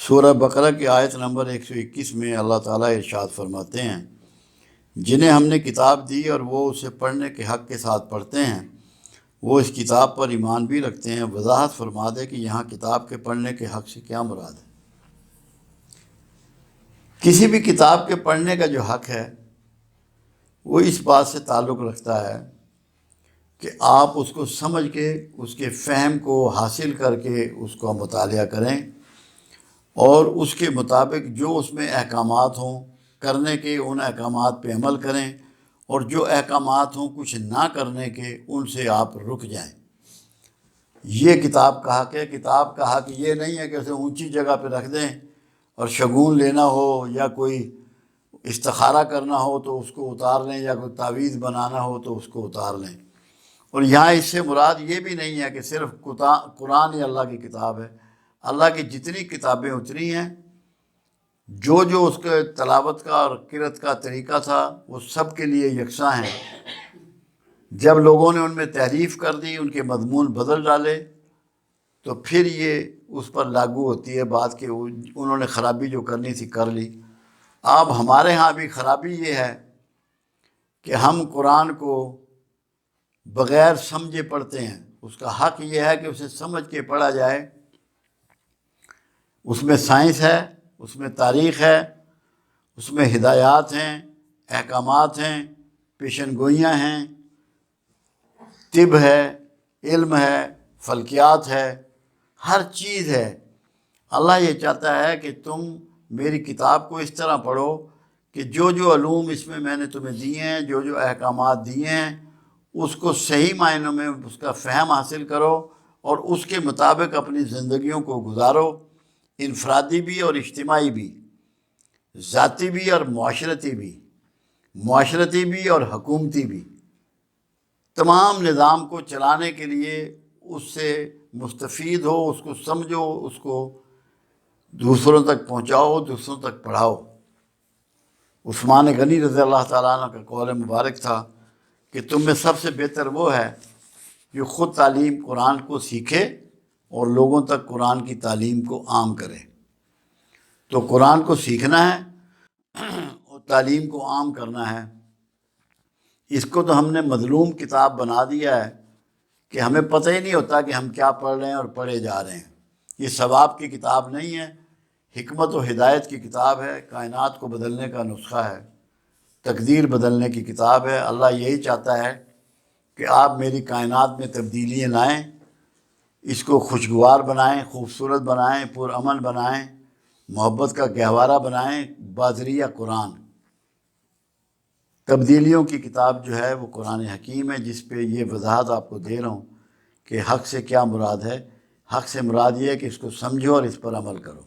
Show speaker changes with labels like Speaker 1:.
Speaker 1: سورہ بقرہ کی آیت نمبر 121 میں اللہ تعالیٰ ارشاد فرماتے ہیں، جنہیں ہم نے کتاب دی اور وہ اسے پڑھنے کے حق کے ساتھ پڑھتے ہیں، وہ اس کتاب پر ایمان بھی رکھتے ہیں۔ وضاحت فرما دے کہ یہاں کتاب کے پڑھنے کے حق سے کیا مراد ہے۔ کسی بھی کتاب کے پڑھنے کا جو حق ہے وہ اس بات سے تعلق رکھتا ہے کہ آپ اس کو سمجھ کے، اس کے فہم کو حاصل کر کے اس کو مطالعہ کریں اور اس کے مطابق جو اس میں احکامات ہوں کرنے کے، ان احکامات پہ عمل کریں، اور جو احکامات ہوں کچھ نہ کرنے کے، ان سے آپ رک جائیں۔ یہ کتاب کا حق ہے۔ کتاب کا حق یہ نہیں ہے کہ اسے اونچی جگہ پہ رکھ دیں اور شگون لینا ہو یا کوئی استخارہ کرنا ہو تو اس کو اتار لیں، یا کوئی تعویذ بنانا ہو تو اس کو اتار لیں۔ اور یہاں اس سے مراد یہ بھی نہیں ہے کہ صرف قرآن ہی اللہ کی کتاب ہے۔ اللہ کی جتنی کتابیں اتری ہیں، جو اس کے تلاوت کا اور قرأت کا طریقہ تھا، وہ سب کے لیے یکساں ہیں۔ جب لوگوں نے ان میں تحریف کر دی، ان کے مضمون بدل ڈالے، تو پھر یہ اس پر لاگو ہوتی ہے بات کہ انہوں نے خرابی جو کرنی تھی کر لی۔ اب ہمارے ہاں بھی خرابی یہ ہے کہ ہم قرآن کو بغیر سمجھے پڑھتے ہیں۔ اس کا حق یہ ہے کہ اسے سمجھ کے پڑھا جائے۔ اس میں سائنس ہے، اس میں تاریخ ہے، اس میں ہدایات ہیں، احکامات ہیں، پیشن گوئیاں ہیں، طب ہے، علم ہے، فلکیات ہے، ہر چیز ہے۔ اللہ یہ چاہتا ہے کہ تم میری کتاب کو اس طرح پڑھو کہ جو علوم اس میں نے تمہیں دیے ہیں، جو احکامات دیے ہیں، اس کو صحیح معنوں میں اس کا فہم حاصل کرو اور اس کے مطابق اپنی زندگیوں کو گزارو، انفرادی بھی اور اجتماعی بھی، ذاتی بھی اور معاشرتی بھی اور حکومتی بھی۔ تمام نظام کو چلانے کے لیے اس سے مستفید ہو، اس کو سمجھو، اس کو دوسروں تک پہنچاؤ، دوسروں تک پڑھاؤ۔ عثمان غنی رضی اللہ تعالیٰ عنہ کا قول مبارک تھا کہ تم میں سب سے بہتر وہ ہے جو خود تعلیم قرآن کو سیکھے اور لوگوں تک قرآن کی تعلیم کو عام کرے۔ تو قرآن کو سیکھنا ہے اور تعلیم کو عام کرنا ہے۔ اس کو تو ہم نے مظلوم کتاب بنا دیا ہے کہ ہمیں پتہ ہی نہیں ہوتا کہ ہم کیا پڑھ رہے ہیں اور پڑھے جا رہے ہیں۔ یہ ثواب کی کتاب نہیں ہے، حکمت و ہدایت کی کتاب ہے، کائنات کو بدلنے کا نسخہ ہے، تقدیر بدلنے کی کتاب ہے۔ اللہ یہی چاہتا ہے کہ آپ میری کائنات میں تبدیلیاں لائیں، اس کو خوشگوار بنائیں، خوبصورت بنائیں، پرامن بنائیں، محبت کا گہوارہ بنائیں بذریعہ قرآن۔ تبدیلیوں کی کتاب جو ہے وہ قرآن حکیم ہے، جس پہ یہ وضاحت آپ کو دے رہا ہوں کہ حق سے کیا مراد ہے۔ حق سے مراد یہ ہے کہ اس کو سمجھو اور اس پر عمل کرو۔